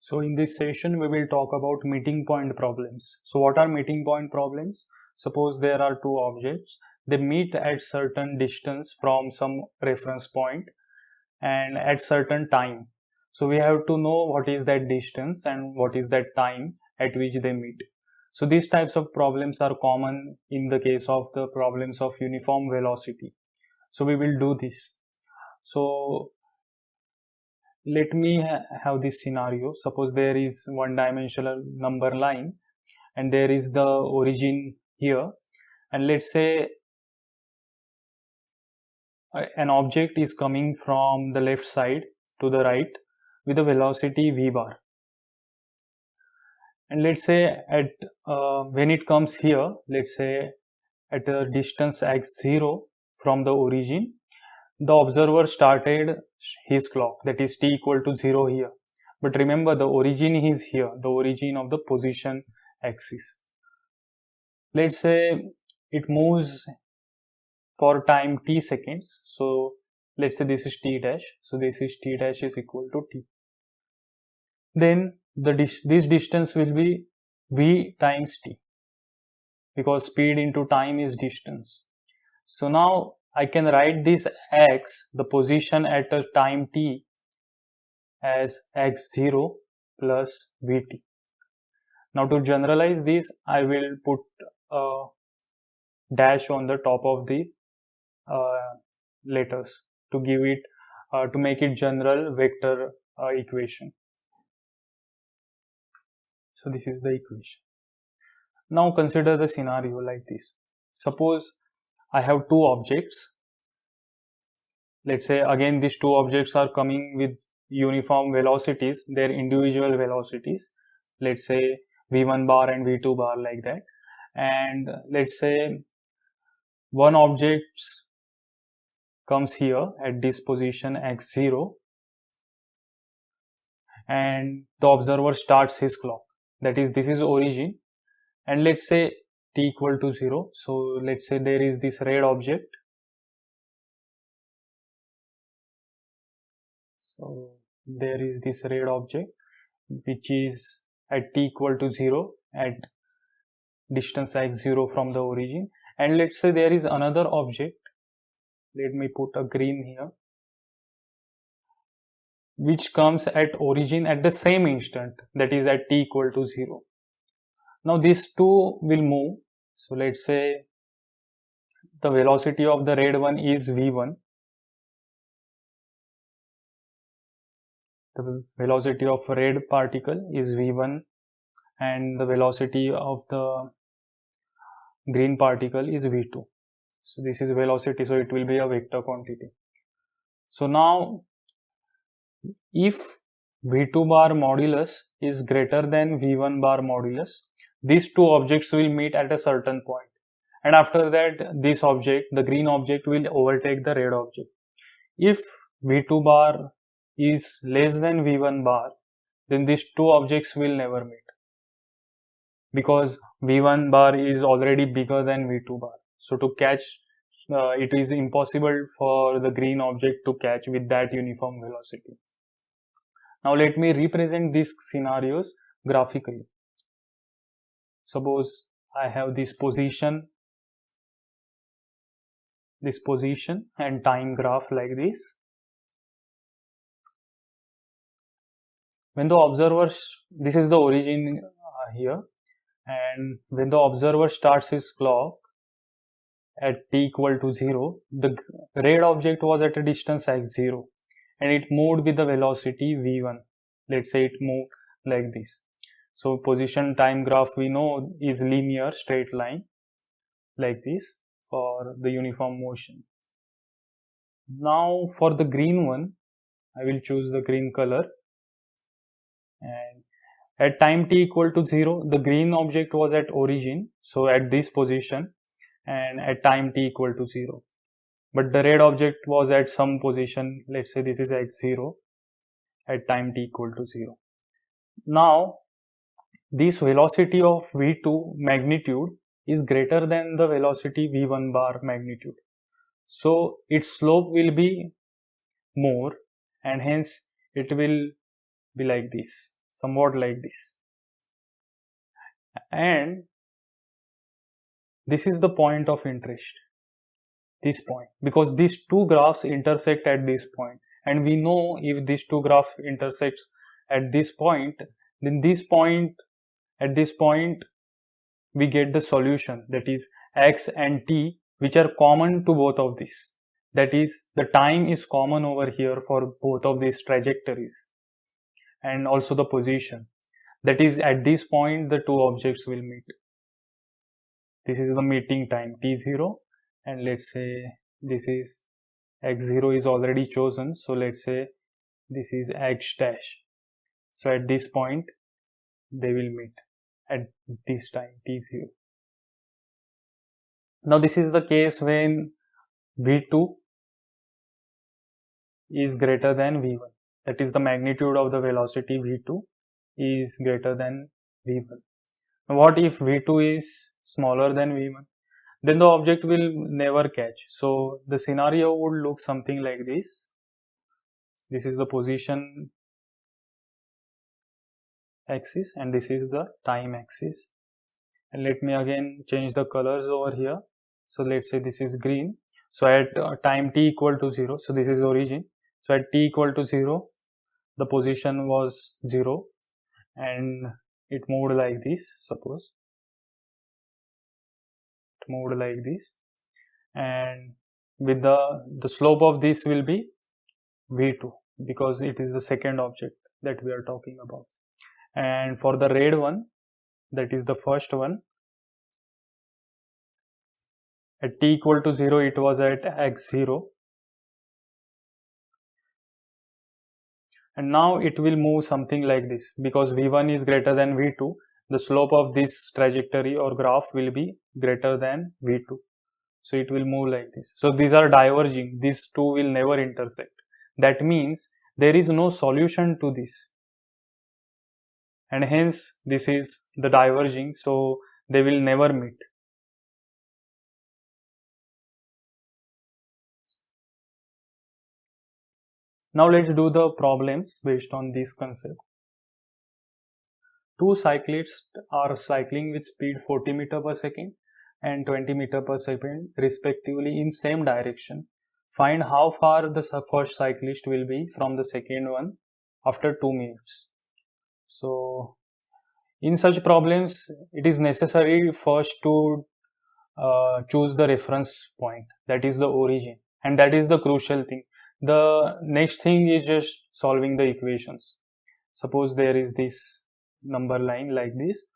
So in this session, we will talk about meeting point problems. So what are meeting point problems? Suppose there are two objects. They meet at certain distance from some reference point and at certain time. So we have to know what is that distance and what is that time at which they meet. So these types of problems are common in the case of the problems of uniform velocity. So we will do this. So let me have this scenario. Suppose there is one dimensional number line and there is the origin here, and let's say an object is coming from the left side to the right with a velocity v bar, and let's say at when it comes here, let's say at a distance x0 from the origin, the observer started his clock, that is t equal to 0 here. But remember, the origin is here, the origin of the position axis. Let's say it moves for time t seconds. So let's say this is t dash. So this is t dash is equal to t. Then this distance will be v times t, because speed into time is distance. So now I can write this x, the position at a time t, as x0 plus vt. Now to generalize this, I will put a dash on the top of the letters to give it to make it general vector equation. So this is the equation. Now consider the scenario like this. Suppose I have two objects. Let's say again these two objects are coming with uniform velocities, their individual velocities. Let's say v1 bar and v2 bar, like that. And let's say one object comes here at this position x0 and the observer starts his clock, that is, this is origin, and let's say t equal to 0. So let's say there is this red object. So there is this red object which is at t equal to 0 at distance x0 from the origin, and let's say there is another object, let me put a green here, which comes at origin at the same instant, that is at t equal to 0. Now these two will move. So let's say the velocity of the red one is v1, the velocity of a red particle is v1, and the velocity of the green particle is v2. So this is velocity, so it will be a vector quantity. So now if v2 bar modulus is greater than v1 bar modulus, these two objects will meet at a certain point, and after that this object, the green object, will overtake the red object. If v2 bar is less than v1 bar, then these two objects will never meet, because v1 bar is already bigger than v2 bar. So to catch, it is impossible for the green object to catch with that uniform velocity. Now let me represent these scenarios graphically. Suppose I have this position and time graph like this. When the observer, this is the origin here, and when the observer starts his clock at t equal to 0, the red object was at a distance x0 and it moved with the velocity v1. Let's say it moved like this. So position time graph we know is linear straight line like this for the uniform motion. Now for the green one, I will choose the green color, and at time t equal to 0, the green object was at origin, so at this position, and at time t equal to 0. But the red object was at some position, let's say this is x0, at time t equal to 0. Now this velocity of v2 magnitude is greater than the velocity v1 bar magnitude. So its slope will be more, and hence it will be like this. somewhat like this. And this is the point of interest, this point, because these two graphs intersect at this point, and we know if these two graphs intersects at this point, then at this point we get the solution, that is x and t, which are common to both of these. That is, the time is common over here for both of these trajectories, and also the position. That is, at this point the two objects will meet. This is the meeting time t0, and let's say this is x0 is already chosen, so let's say this is x dash. So at this point they will meet at this time t0. Now this is the case when v2 is greater than v1, that is, the magnitude of the velocity v2 is greater than v1. What if v2 is smaller than v1? Then the object will never catch. So the scenario would look something like this. This is the position axis and this is the time axis. And let me again change the colors over here. So let's say this is green. So at time t equal to 0, so this is origin. So at t equal to 0, the position was 0 and it moved like this, suppose. It moved like this, and with the slope of this will be v2, because it is the second object that we are talking about. And for the red one, that is the first one, at t equal to 0, it was at x0, and now it will move something like this, because v1 is greater than v2, the slope of this trajectory or graph will be greater than v2, so it will move like this. So these are diverging, these two will never intersect. That means there is no solution to this, and hence this is the diverging, so they will never meet. Now let's do the problems based on this concept. Two cyclists are cycling with speed 40 meter per second and 20 meter per second respectively in same direction. Find how far the first cyclist will be from the second one after 2 minutes. So in such problems, it is necessary first to choose the reference point, that is the origin, and that is the crucial thing. The next thing is just solving the equations. Suppose there is this number line like this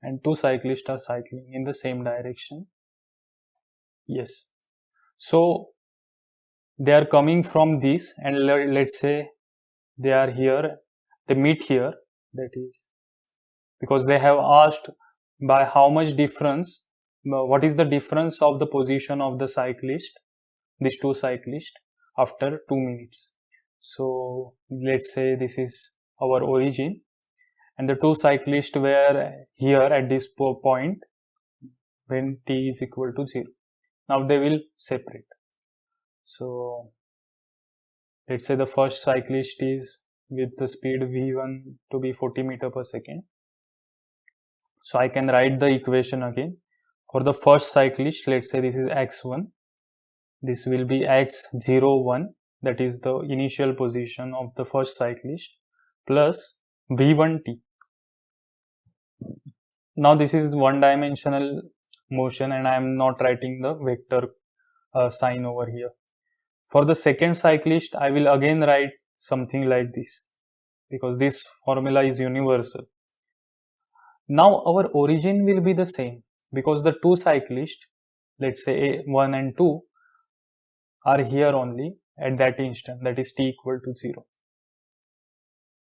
and two cyclists are cycling in the same direction. Yes, so they are coming from this, and let's say they are here, they meet here, that is because they have asked by how much difference, what is the difference of the position of the cyclist, these two cyclists, after 2 minutes. So let's say this is our origin, and the two cyclists were here at this point when t is equal to 0. Now they will separate. So let's say the first cyclist is with the speed v1 to be 40 meter per second. So I can write the equation again. For the first cyclist, let's say this is x1. This will be x01, that is the initial position of the first cyclist, plus v1t. Now this is one-dimensional motion and I am not writing the vector sign over here. For the second cyclist, I will again write something like this, because this formula is universal. Now our origin will be the same, because the two cyclists, let's say A1 and 2, are here only at that instant, that is t equal to 0.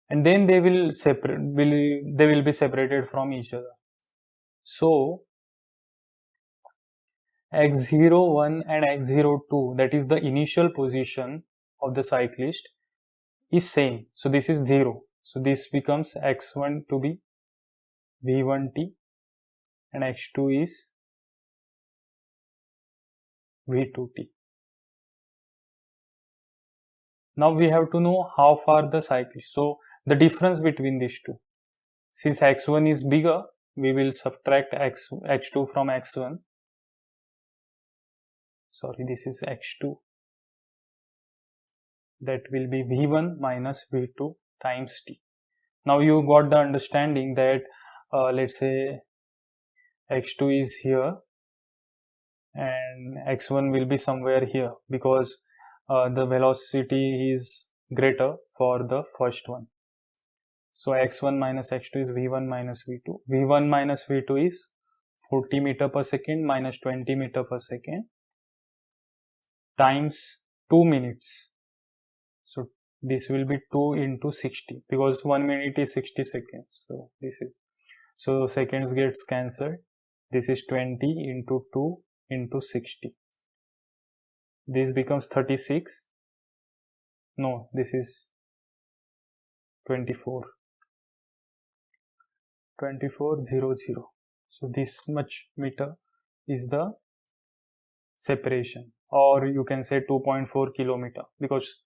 And then they will be separated from each other. So x01 and x02, that is the initial position of the cyclist, is same. So this is 0. So this becomes x1 to be v1t and x2 is v2t. Now we have to know how far the cyclist. So the difference between these two. since x1 is bigger, we will subtract x2 from x1. Sorry, this is x2. That will be v1 minus v2 times t. Now you got the understanding that let's say x2 is here and x1 will be somewhere here, because the velocity is greater for the first one. So x1 minus x2 is v1 minus v2. v1 minus v2 is 40 meter per second minus 20 meter per second times 2 minutes. So this will be 2 into 60, because 1 minute is 60 seconds. So this is, so seconds gets cancelled. This is 20 into 2 into 60. This becomes 36. No, this is 24. 2400. So this much meter is the separation, or you can say 2.4 kilometer, because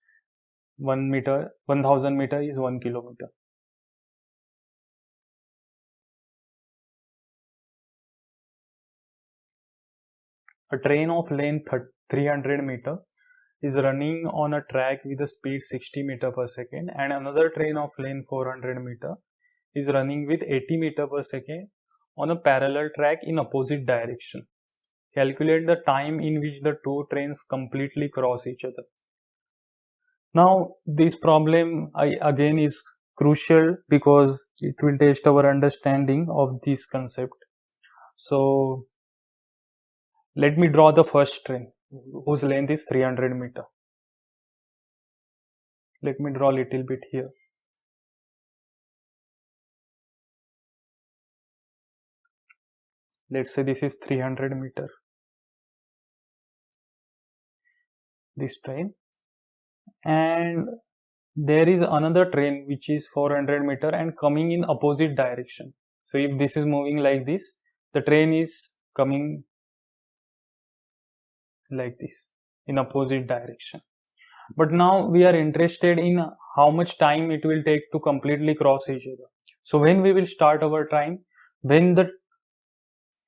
1000 meter is 1 kilometer. A train of length 300 meter is running on a track with a speed 60 meter per second, and another train of length 400 meter is running with 80 meter per second on a parallel track in opposite direction. Calculate the time in which the two trains completely cross each other. Now this problem again is crucial because it will test our understanding of this concept. So let me draw the first train whose length is 300 meter. Let me draw a little bit here. Let's say this is 300 meter. This train, and there is another train which is 400 meter and coming in opposite direction. So if this is moving like this, the train is coming like this in opposite direction. But now we are interested in how much time it will take to completely cross each other. So when we will start our time, when the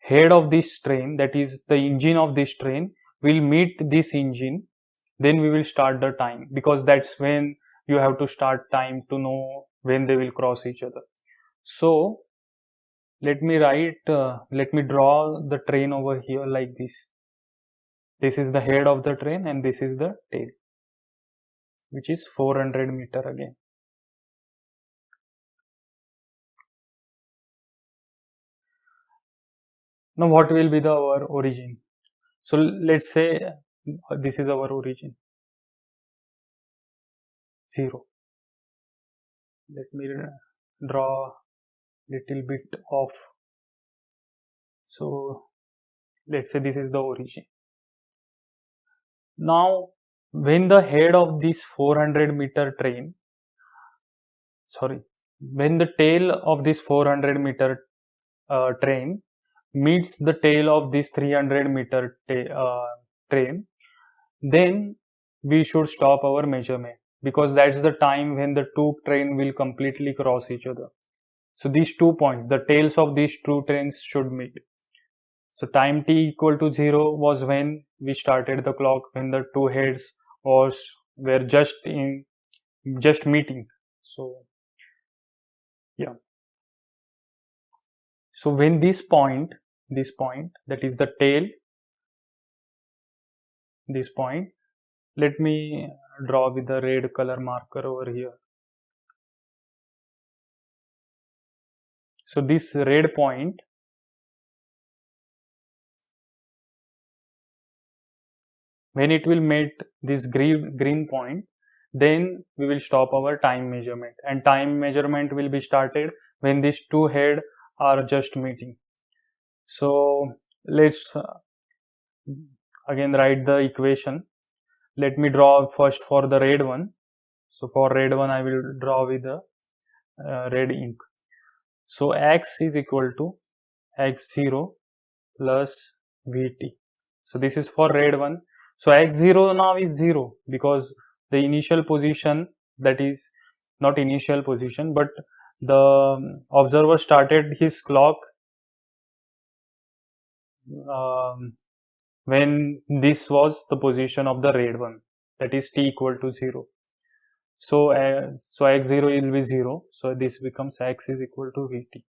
head of this train, that is the engine of this train, will meet this engine, then we will start the time, because that's when you have to start time to know when they will cross each other. So let me draw the train over here like this. This is the head of the train and this is the tail, which is 400 meter again. Now what will be our origin? So let's say this is our origin, 0. Let me draw little bit off. So let's say this is the origin. Now when the head of this 400 meter train, when the tail of this 400 meter train meets the tail of this 300 meter train, then we should stop our measurement, because that's the time when the two train will completely cross each other. So these 2 points, the tails of these two trains should meet. So time t equal to 0 was when we started the clock, when the two heads were just meeting. So yeah. So when this point, that is the tail, this point, let me draw with the red color marker over here. So this red point, when it will meet this green point, then we will stop our time measurement, and time measurement will be started when these two heads are just meeting. So let's again write the equation. Let me draw first for the red one. So for red one I will draw with the red ink. So x is equal to x0 plus vt. So this is for red one. So x0 now is 0, because the initial position, that is not initial position, but The observer started his clock when this was the position of the red one, that is t equal to 0. So x0 will be 0, so this becomes x is equal to vt.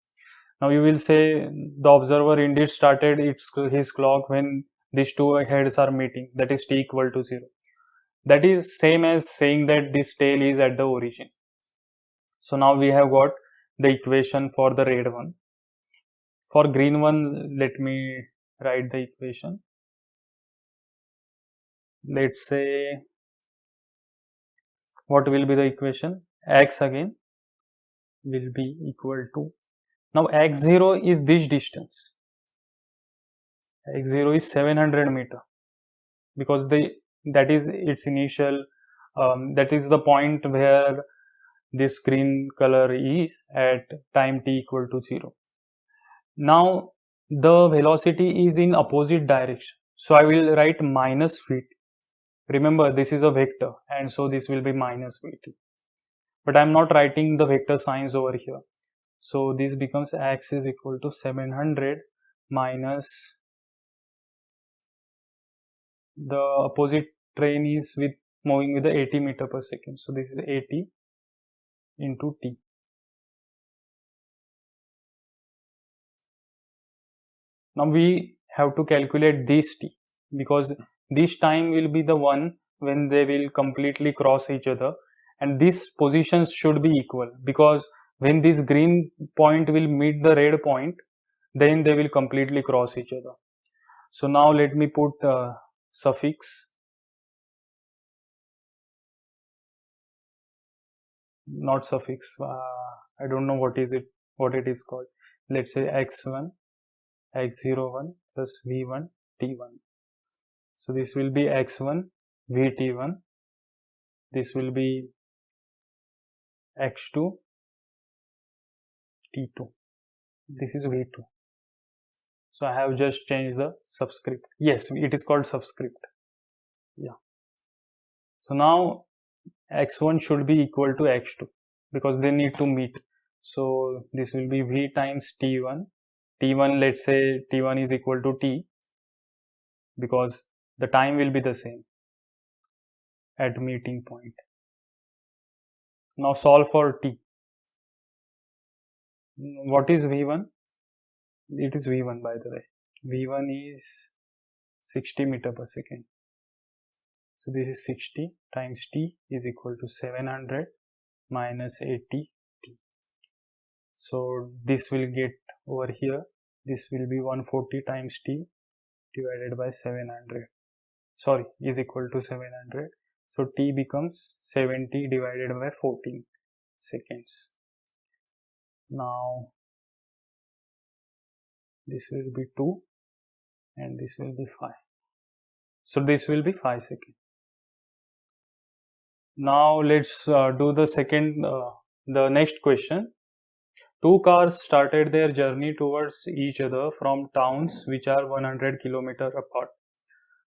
Now you will say the observer indeed started his clock when these two heads are meeting, that is t equal to 0. That is same as saying that this tail is at the origin. So now we have got the equation for the red one. For green one, let me write the equation. Let's say, what will be the equation? X again will be equal to, now x0 is this distance. X0 is 700 meter, because that is its initial, that is the point where this green color is at time t equal to 0. Now the velocity is in opposite direction, so I will write minus vt. Remember, this is a vector, and so this will be minus vt. But I am not writing the vector signs over here. So this becomes x is equal to 700 minus the opposite train is with moving with the 80 meter per second. So this is 80 into t. Now we have to calculate this t, because this time will be the one when they will completely cross each other, and these positions should be equal, because when this green point will meet the red point, then they will completely cross each other. So now let me put suffix, not suffix, I don't know what it is called. Let's say x1 x01 plus v1 t1. So this will be x1 vt1, this will be x2 t2, this is v2. So I have just changed the subscript. Yes, it is called subscript. Yeah. So now x1 should be equal to x2, because they need to meet. So this will be v times t1. T1, let's say t1 is equal to t, because the time will be the same at meeting point. Now solve for t. What is v1? It is v1, by the way. v1 is 60 meter per second. So this is 60 times t is equal to 700 minus 80 t. So this will get over here. This will be 140 times t divided by 700. Sorry, is equal to 700. So t becomes 70 divided by 14 seconds. Now this will be 2 and this will be 5. So this will be 5 seconds. Now let's do the next question. Two cars started their journey towards each other from towns which are 100 km apart.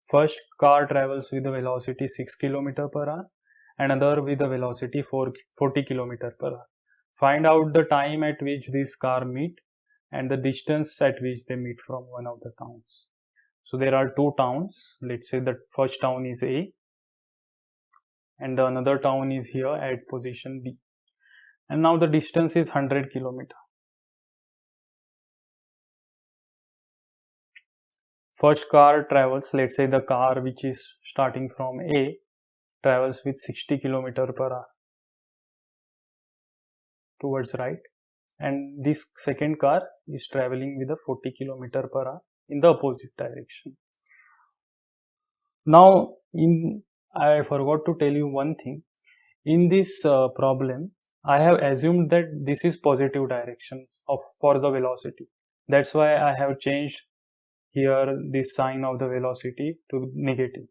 First car travels with a velocity 6 km per hour and another with a velocity 40 km per hour. Find out the time at which these cars meet and the distance at which they meet from one of the towns. So there are two towns. Let's say the first town is A and the another town is here at position B. And now the distance is 100 km. First car travels, let's say the car which is starting from A travels with 60 km per hour towards right, and this second car is traveling with a 40 km per hour in the opposite direction. Now I forgot to tell you one thing. In this problem, I have assumed that this is positive direction for the velocity. That's why I have changed here this sign of the velocity to negative.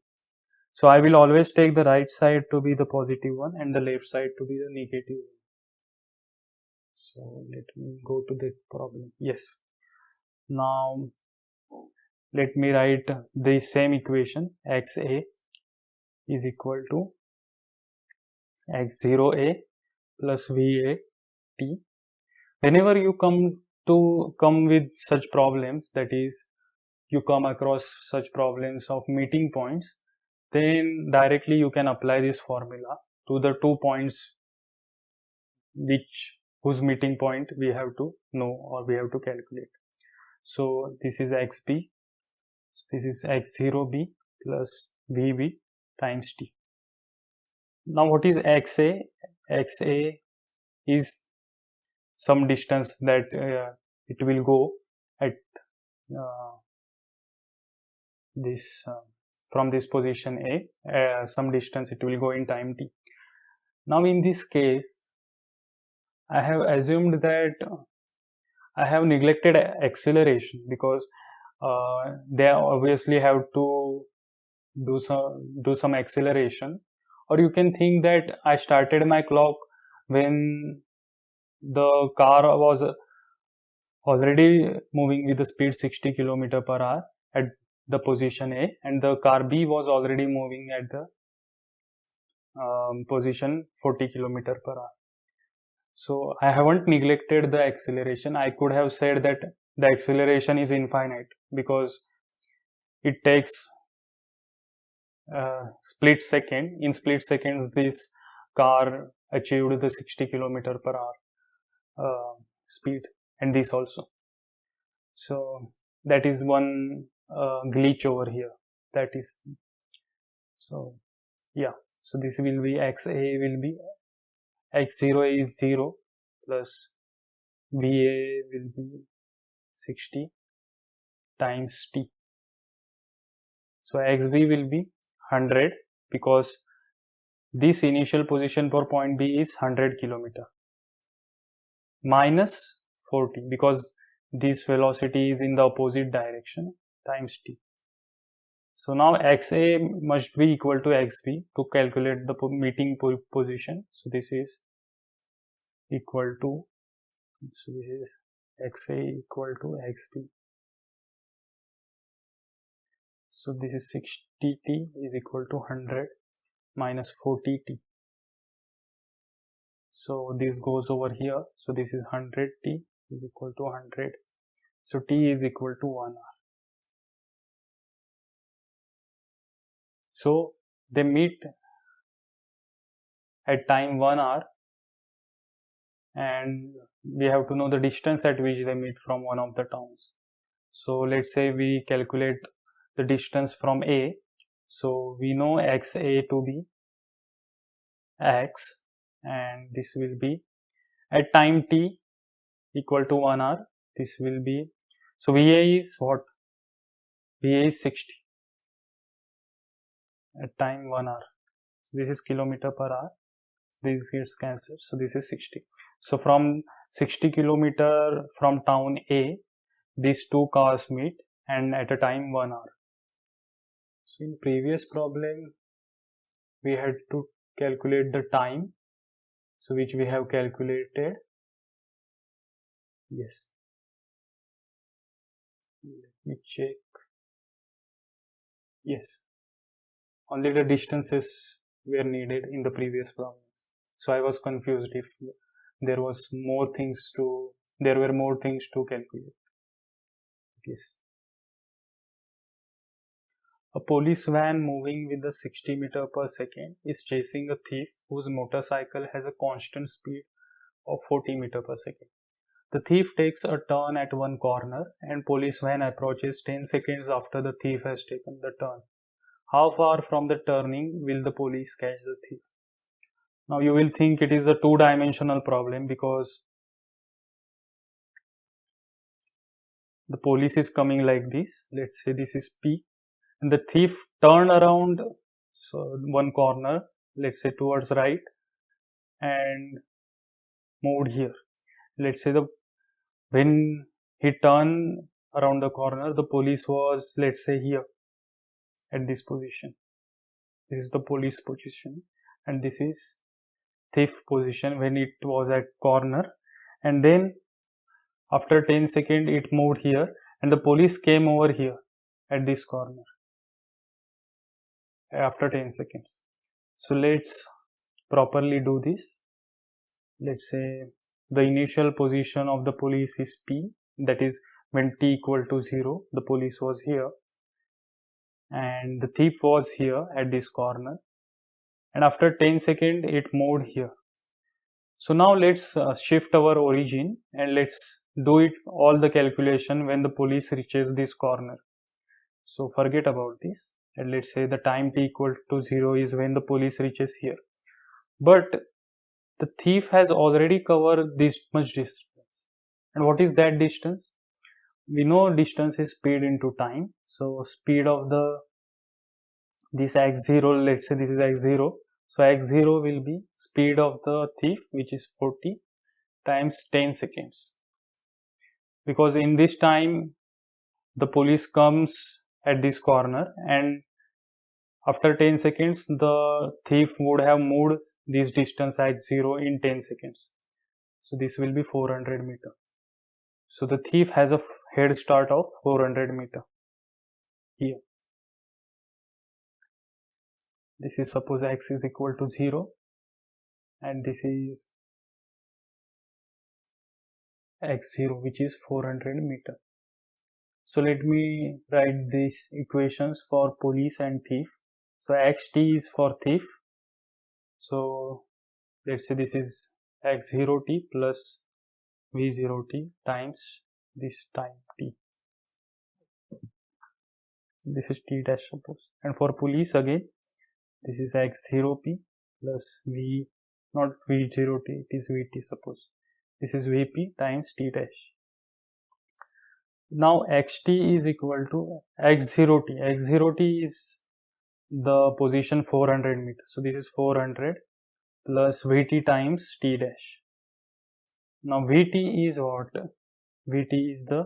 So I will always take the right side to be the positive one and the left side to be the negative one. So let me go to the problem. Yes. Now let me write the same equation. xa is equal to x0a plus va t whenever you come with such problems, that is, you come across such problems of meeting points, then directly you can apply this formula to the 2 points whose meeting point we have to know or we have to calculate. So this is xb, this is x0b plus vb times t. Now what is xa? Xa is some distance that it will go at this from this position A, some distance it will go in time t. Now in this case, I have assumed that I have neglected acceleration because they obviously have to do some acceleration, or you can think that I started my clock when the car was already moving with the speed 60 km per hour at the position A, and the car B was already moving at the position 40 km per hour. So I haven't neglected the acceleration. I could have said that the acceleration is infinite because it takes split second. In split seconds, this car achieved the 60 km per hour speed, and this also. So that is one glitch over here. That is, so yeah. So this will be xa will be x0 is 0 plus va will be 60 times t. So xb will be 100 because this initial position for point B is 100 km minus 40 because this velocity is in the opposite direction times t. So now xa must be equal to xb to calculate the meeting position. So this is equal to, so this is xa equal to xb. So this is 60t is equal to 100 minus 40t. So this goes over here. So this is 100t is equal to 100. So t is equal to 1 hour. So they meet at time 1 hour, and we have to know the distance at which they meet from one of the towns. So let's say we calculate the distance from A. So we know xa to be x, and this will be at time t equal to 1 hour. This will be, so Va is what? Va is 60 at time 1 hour. So this is kilometer per hour. So this gets cancelled. So this is 60. So from 60 kilometer from town A, these two cars meet and at a time 1 hour. So in previous problem, we had to calculate the time, so which we have calculated. Yes. Let me check. Yes. Only the distances were needed in the previous problems. So I was confused if there were more things to calculate. Yes. A police van moving with a 60 meter per second is chasing a thief whose motorcycle has a constant speed of 40 meter per second. The thief takes a turn at one corner and police van approaches 10 seconds after the thief has taken the turn. How far from the turning will the police catch the thief? Now you will think it is a two-dimensional problem because the police is coming like this. Let's say this is P, and the thief turned around one corner, let's say towards right, and moved here. Let's say when he turned around the corner, the police was, let's say, here at this position. This is the police position, and this is thief position when it was at corner, and then after 10 seconds it moved here, and the police came over here at this corner after 10 seconds. So let's properly do this. Let's say the initial position of the police is P, that is when t equal to 0, the police was here and the thief was here at this corner, and after 10 seconds it moved here. So now let's shift our origin and let's do it all the calculation when the police reaches this corner. So forget about this and let's say the time t equal to 0 is when the police reaches here. But the thief has already covered this much distance. And what is that distance? We know distance is speed into time. So speed of this x0, let's say this is x0. So x0 will be speed of the thief, which is 40 times 10 seconds. Because in this time, the police comes at this corner and after 10 seconds, the thief would have moved this distance x0 in 10 seconds. So this will be 400 meter. So the thief has a head start of 400 meter here. This is suppose x is equal to 0 and this is x0, which is 400 meter. So let me write these equations for police and thief. So xt is for thief. So let's say this is x0t plus v0t times this time t. This is t dash suppose. And for police again, this is x0p plus v, not v0t, it is vt suppose. This is vp times t dash. Now xt is equal to x0t. x0t is the position 400 meters. So this is 400 plus vt times t dash. Now vt is what? Vt is the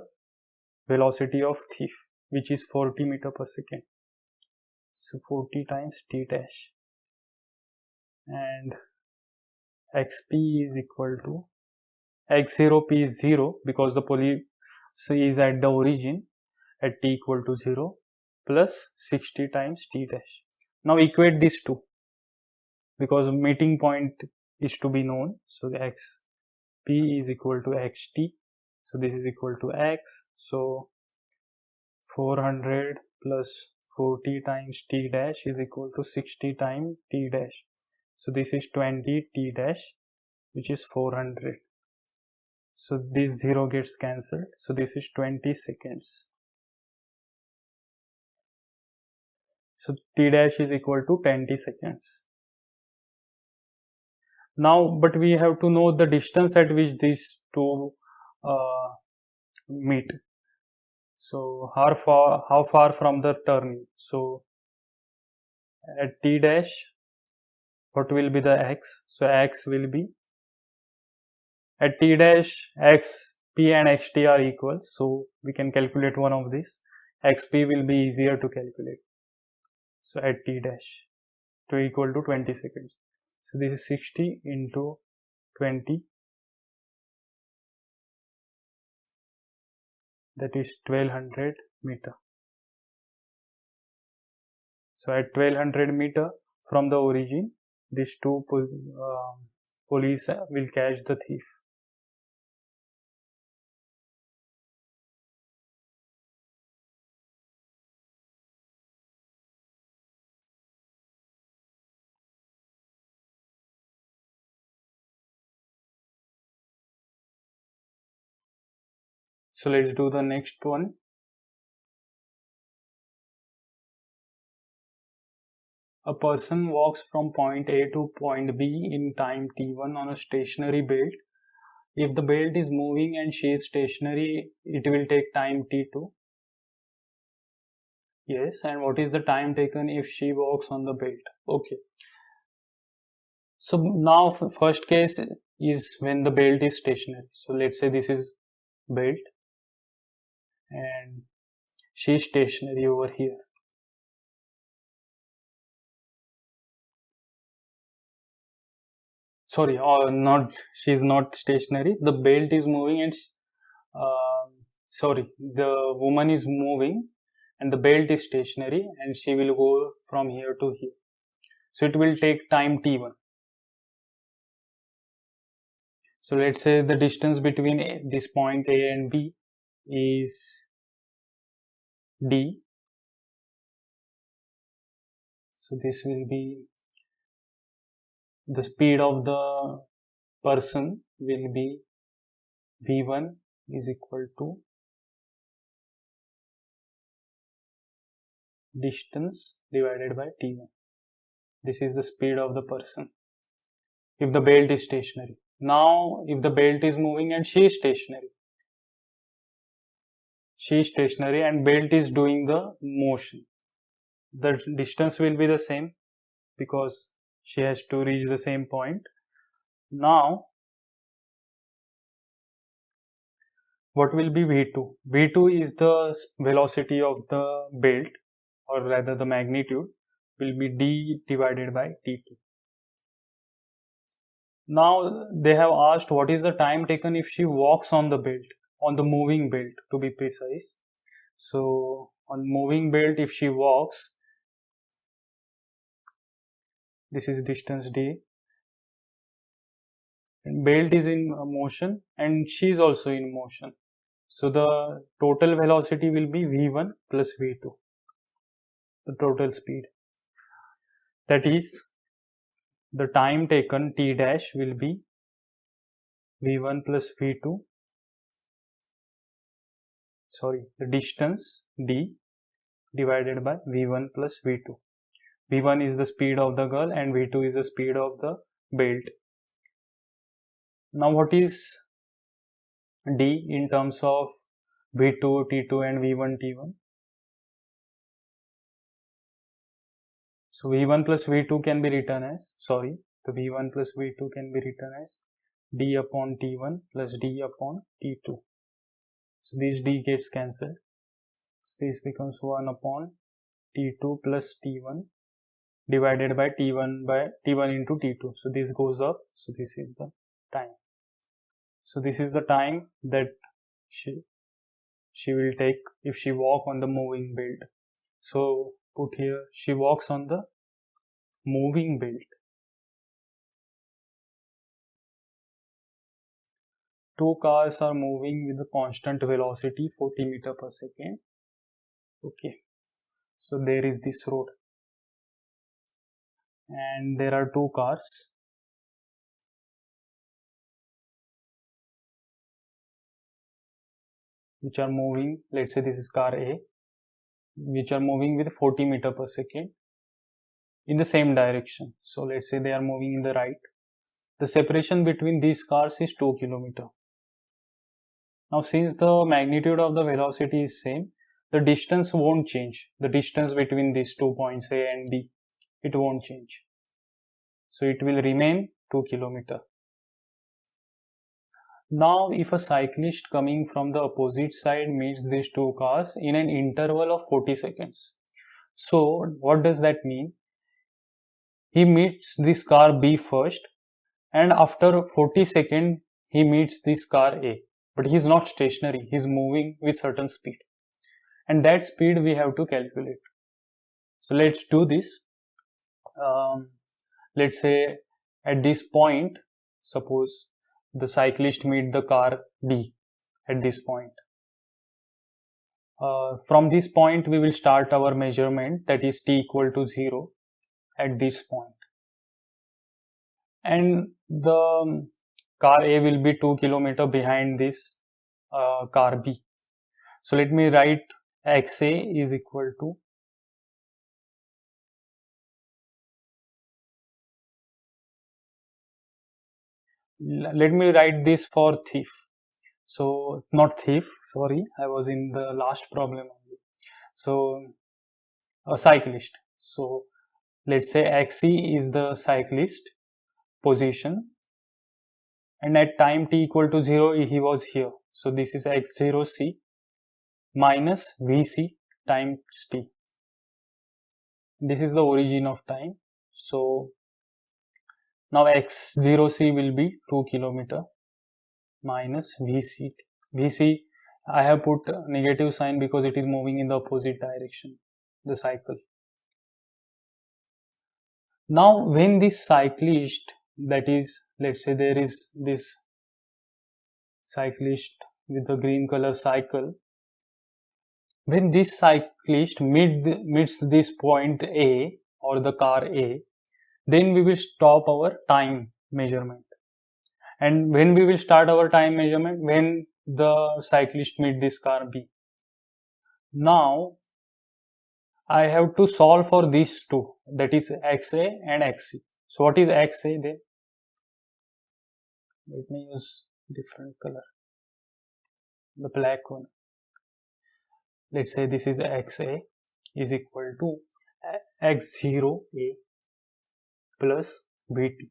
velocity of thief, which is 40 meter per second. So 40 times t dash. And xp is equal to x0p is 0 because the police is at the origin at t equal to 0 plus 60 times t dash. Now equate these two because meeting point is to be known. So the xp is equal to xt. So this is equal to x. So 400 plus 40 times t dash is equal to 60 times t dash. So this is 20 t dash, which is 400. So this 0 gets cancelled. So this is 20 seconds. So t dash is equal to 20 seconds. Now, but we have to know the distance at which these two meet. So how far from the turning? So at t dash, what will be the x? So x will be at t dash, x, p and xt are equal. So we can calculate one of these. xp will be easier to calculate. So at t dash to equal to 20 seconds. So this is 60 into 20. That is 1200 meter. So at 1200 meter from the origin, these two police will catch the thief. So let's do the next one. A person walks from point A to point B in time t1 on a stationary belt. If the belt is moving and she is stationary, it will take time t2. Yes, and what is the time taken if she walks on the belt? Okay. So now first case is when the belt is stationary. So let's say this is belt and she is stationary over here. Sorry, or not, she is not stationary. The belt is moving and the woman is moving and the belt is stationary and she will go from here to here. So it will take time t1. So let's say the distance between this point A and B is d. So this will be the speed of the person will be v1 is equal to distance divided by t1. This is the speed of the person if the belt is stationary. Now if the belt is moving and she is stationary and belt is doing the motion, the distance will be the same because she has to reach the same point. Now what will be v2? V2 is the velocity of the belt, or rather the magnitude will be d divided by t2. Now they have asked what is the time taken if she walks on the belt, on the moving belt to be precise. So on moving belt if she walks, this is distance d, and belt is in motion and she is also in motion. So the total velocity will be v1 plus v2, the total speed. That is, the time taken t dash will be v1 plus v2, sorry, the distance d divided by v1 plus v2. v1 is the speed of the girl and v2 is the speed of the belt. Now what is d in terms of v2 t2 and v1 t1? So v1 plus v2 can be written as, the v1 plus v2 can be written as d upon t1 plus d upon t2. So this d gets cancelled. So this becomes 1 upon t2 plus t1 divided by t1 into t2. So this goes up. So this is the time. So this is the time that she will take if she walk on the moving belt. So put here, she walks on the moving belt. Two cars are moving with a constant velocity 40 meter per second. Okay, so there is this road and there are two cars. Which are moving, let's say this is car A, which are moving with 40 meter per second in the same direction. So let's say they are moving in the right. The separation between these cars is 2 km. Now since the magnitude of the velocity is same, the distance won't change. The distance between these 2 points A and B, it won't change. So it will remain 2 km. Now if a cyclist coming from the opposite side meets these two cars in an interval of 40 seconds. So what does that mean? He meets this car B first and after 40 seconds he meets this car A. But he is not stationary, he is moving with certain speed. And that speed we have to calculate. So let's do this. Let's say at this point, suppose the cyclist meet the car B at this point. From this point we will start our measurement, that is t equal to 0 at this point. And the car A will be 2 km behind this car B. So let me write XA is equal to let me write this for thief. So not thief, sorry, I was in the last problem only. So a cyclist. So let's say XC is the cyclist position and at time t equal to 0 he was here. So this is x0c minus vc times t. This is the origin of time. So now x0c will be 2 km minus vc. Vc I have put negative sign because it is moving in the opposite direction, the cycle. Now when this cyclist, that is, let's say there is this cyclist with the green color cycle. When this cyclist meets this point A or the car A, then we will stop our time measurement. And when we will start our time measurement? When the cyclist meet this car B. Now I have to solve for these two, that is XA and XC. So what is XA then? Let me use different color, the black one. Let's say this is XA is equal to X0A plus Vt.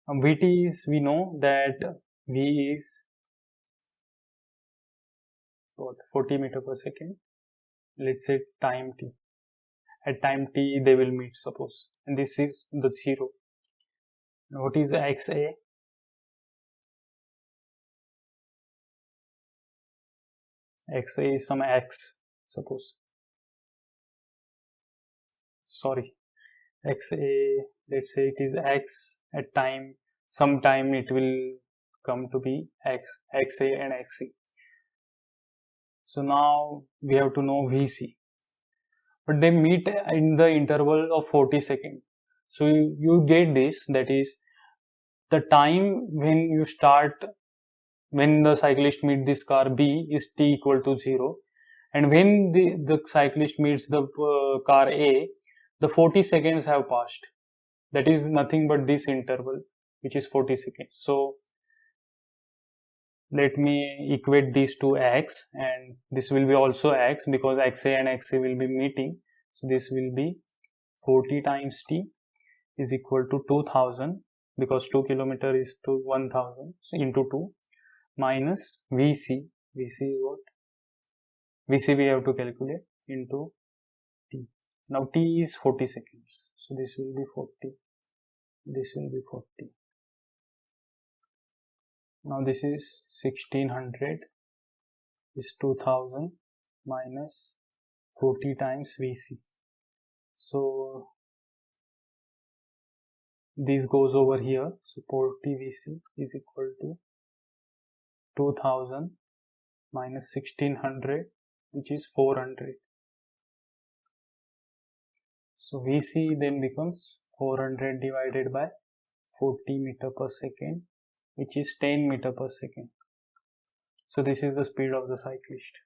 Vt is, we know that V is what, 40 meter per second. Let's say time t. At time t they will meet, suppose, and this is the 0. What is XA? XA is some X, suppose. Sorry, XA, let's say it is X at time, sometime it will come to be X, XA and XC. So now we have to know VC. But they meet in the interval of 40 seconds. So you get this, that is the time when you start, when the cyclist meets this car B is t equal to 0, and when the cyclist meets the car A, the 40 seconds have passed. That is nothing but this interval, which is 40 seconds. So let me equate these to X, and this will be also X because XA and XA will be meeting. So this will be 40 times t is equal to 2000, because 2 kilometer is to 1000, so into 2, minus VC. VC is what? VC we have to calculate into t. Now t is 40 seconds. So this will be 40. This will be 40. Now this is 1600 is 2000 minus 40 times VC. So this goes over here. So 40 VC is equal to 2000 minus 1600, which is 400. So VC then becomes 400 divided by 40 meter per second, which is 10 meter per second. So this is the speed of the cyclist.